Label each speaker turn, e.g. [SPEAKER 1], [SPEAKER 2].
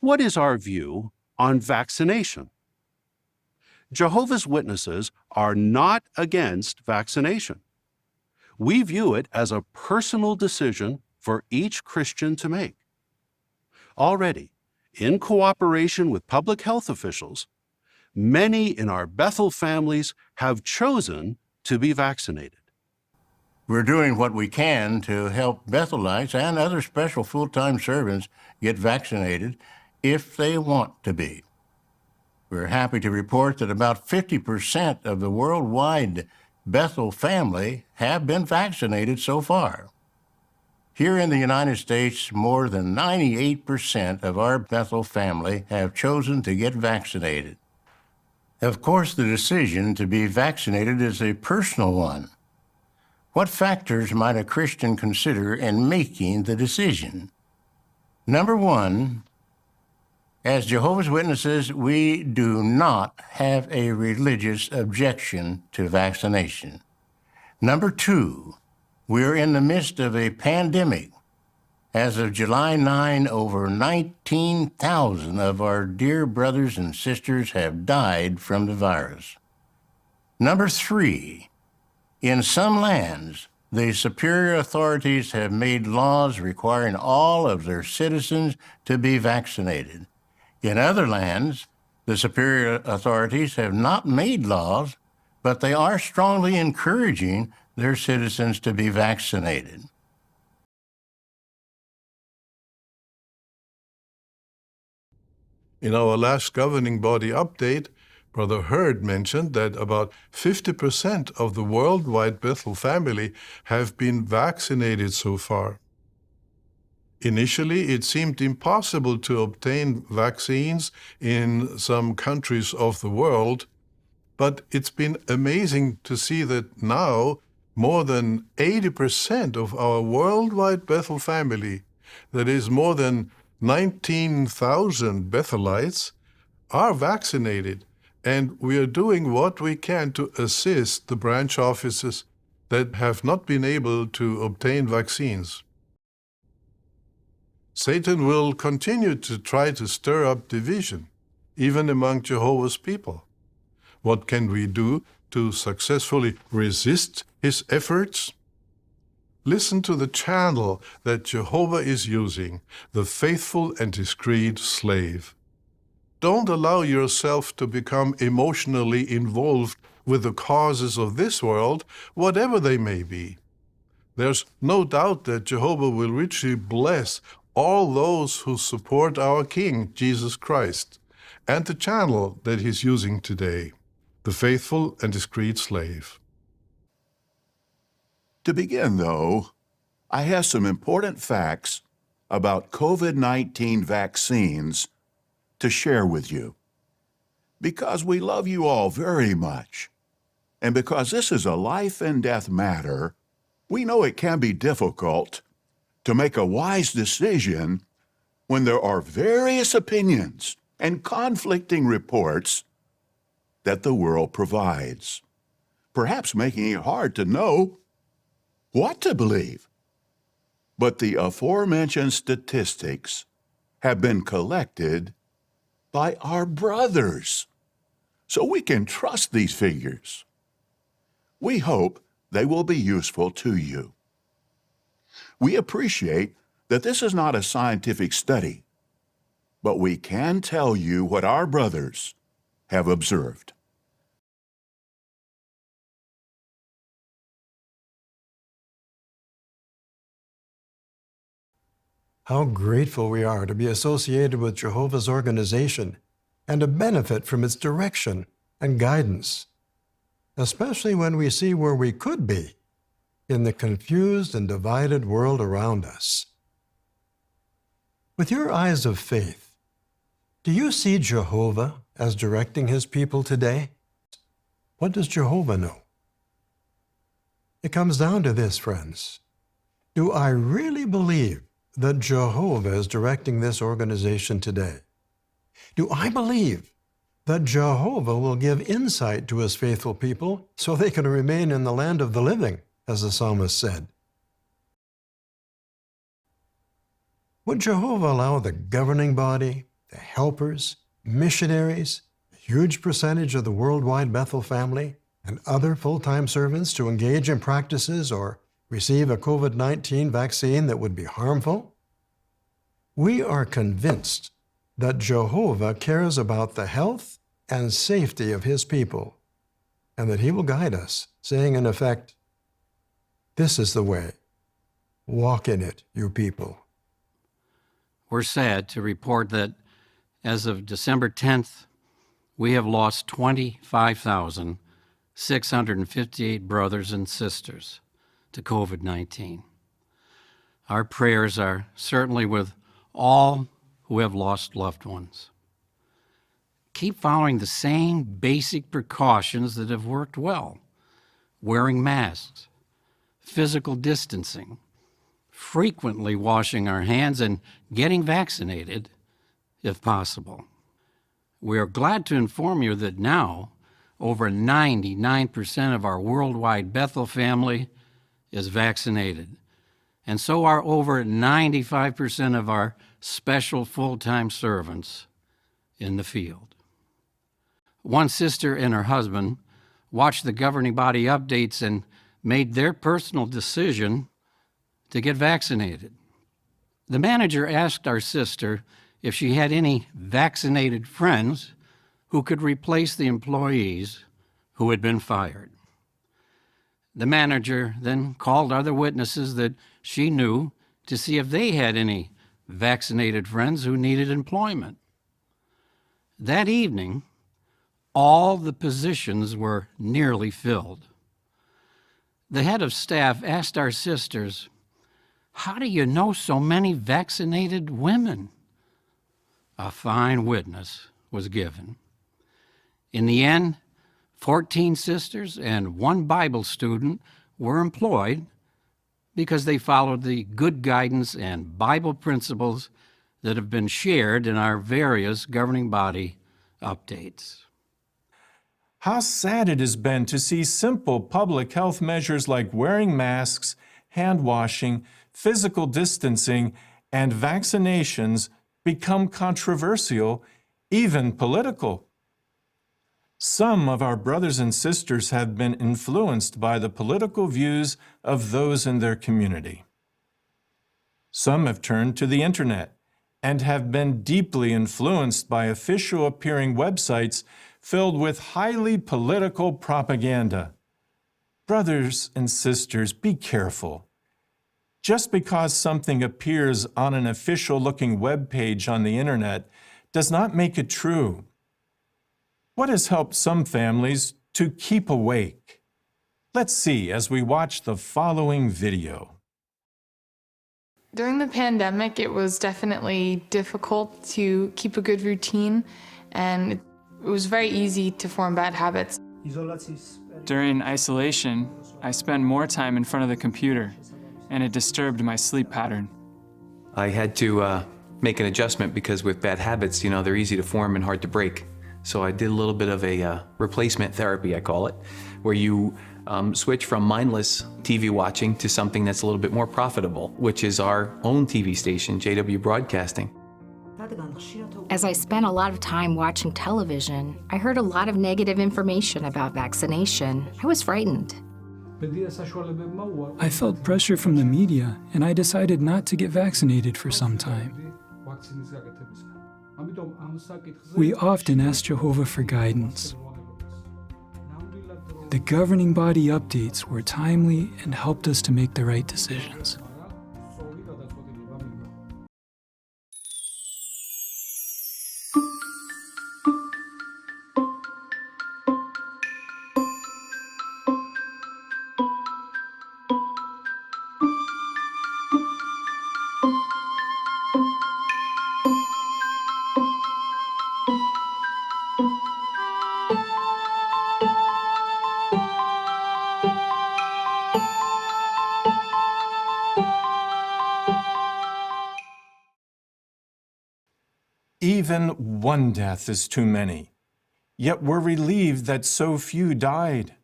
[SPEAKER 1] What is our view on vaccination? Jehovah's Witnesses are not against vaccination. We view it as a personal decision for each Christian to make. Already, in cooperation with public health officials, many in our Bethel families have chosen to be vaccinated.
[SPEAKER 2] We're doing what we can to help Bethelites and other special full-time servants get vaccinated if they want to be. We're happy to report that about 50% of the worldwide Bethel family have been vaccinated so far. Here in the United States, more than 98% of our Bethel family have chosen to get vaccinated. Of course, the decision to be vaccinated is a personal one. What factors might a Christian consider in making the decision? Number one, as Jehovah's Witnesses, we do not have a religious objection to vaccination. Number two, we're in the midst of a pandemic. As of July 9, over 19,000 of our dear brothers and sisters have died from the virus. Number three, in some lands, the superior authorities have made laws requiring all of their citizens to be vaccinated. In other lands, the superior authorities have not made laws, but they are strongly encouraging their citizens to be vaccinated.
[SPEAKER 3] In our last governing body update, Brother Hurd mentioned that about 50% of the worldwide Bethel family have been vaccinated so far. Initially, it seemed impossible to obtain vaccines in some countries of the world, but it's been amazing to see that now more than 80% of our worldwide Bethel family, that is more than 19,000 Bethelites, are vaccinated, and we are doing what we can to assist the branch offices that have not been able to obtain vaccines. Satan will continue to try to stir up division, even among Jehovah's people. What can we do to successfully resist his efforts? Listen to the channel that Jehovah is using, the faithful and discreet slave. Don't allow yourself to become emotionally involved with the causes of this world, whatever they may be. There's no doubt that Jehovah will richly bless all those who support our King, Jesus Christ, and the channel that he's using today, the faithful and discreet slave.
[SPEAKER 4] To begin, though, I have some important facts about COVID-19 vaccines to share with you. Because we love you all very much, and because this is a life and death matter, we know it can be difficult to make a wise decision when there are various opinions and conflicting reports that the world provides, perhaps making it hard to know what to believe. But the aforementioned statistics have been collected by our brothers, so we can trust these figures. We hope they will be useful to you. We appreciate that this is not a scientific study, but we can tell you what our brothers have observed.
[SPEAKER 5] How grateful we are to be associated with Jehovah's organization and to benefit from its direction and guidance, especially when we see where we could be in the confused and divided world around us. With your eyes of faith, do you see Jehovah as directing his people today? What does Jehovah know? It comes down to this, friends. Do I really believe that Jehovah is directing this organization today? Do I believe that Jehovah will give insight to his faithful people so they can remain in the land of the living, as the psalmist said? Would Jehovah allow the governing body the helpers, missionaries, a huge percentage of the worldwide Bethel family, and other full-time servants to engage in practices or receive a COVID-19 vaccine that would be harmful? We are convinced that Jehovah cares about the health and safety of his people, and that he will guide us, saying in effect, "This is the way. Walk in it, you people."
[SPEAKER 6] We're sad to report that as of December 10th, we have lost 25,658 brothers and sisters to COVID-19. Our prayers are certainly with all who have lost loved ones. Keep following the same basic precautions that have worked well: wearing masks, physical distancing, frequently washing our hands, and getting vaccinated if possible. We are glad to inform you that now over 99% of our worldwide Bethel family is vaccinated, and so are over 95% of our special full-time servants in the field. One sister and her husband watched the governing body updates and made their personal decision to get vaccinated. The manager asked our sister if she had any vaccinated friends who could replace the employees who had been fired. The manager then called other witnesses that she knew to see if they had any vaccinated friends who needed employment. That evening, all the positions were nearly filled. The head of staff asked our sisters, "How do you know so many vaccinated women?" A fine witness was given. In the end, 14 sisters and one Bible student were employed because they followed the good guidance and Bible principles that have been shared in our various governing body updates.
[SPEAKER 7] How sad it has been to see simple public health measures like wearing masks, hand washing, physical distancing, and vaccinations become controversial, even political. Some of our brothers and sisters have been influenced by the political views of those in their community. Some have turned to the internet and have been deeply influenced by official appearing websites filled with highly political propaganda. Brothers and sisters, be careful. Just because something appears on an official-looking web page on the internet does not make it true. What has helped some families to keep awake? Let's see as we watch the following video.
[SPEAKER 8] During the pandemic, it was definitely difficult to keep a good routine, and it was very easy to form bad habits.
[SPEAKER 9] During isolation, I spent more time in front of the computer, and it disturbed my sleep pattern.
[SPEAKER 10] I had to make an adjustment because with bad habits, they're easy to form and hard to break. So I did a little bit of a replacement therapy, I call it, where you switch from mindless TV watching to something that's a little bit more profitable, which is our own TV station, JW Broadcasting.
[SPEAKER 11] As I spent a lot of time watching television, I heard a lot of negative information about vaccination. I was frightened.
[SPEAKER 12] I felt pressure from the media, and I decided not to get vaccinated for some time. We often ask Jehovah for guidance. The governing body updates were timely and helped us to make the right decisions.
[SPEAKER 7] Even one death is too many, yet we're relieved that so few died.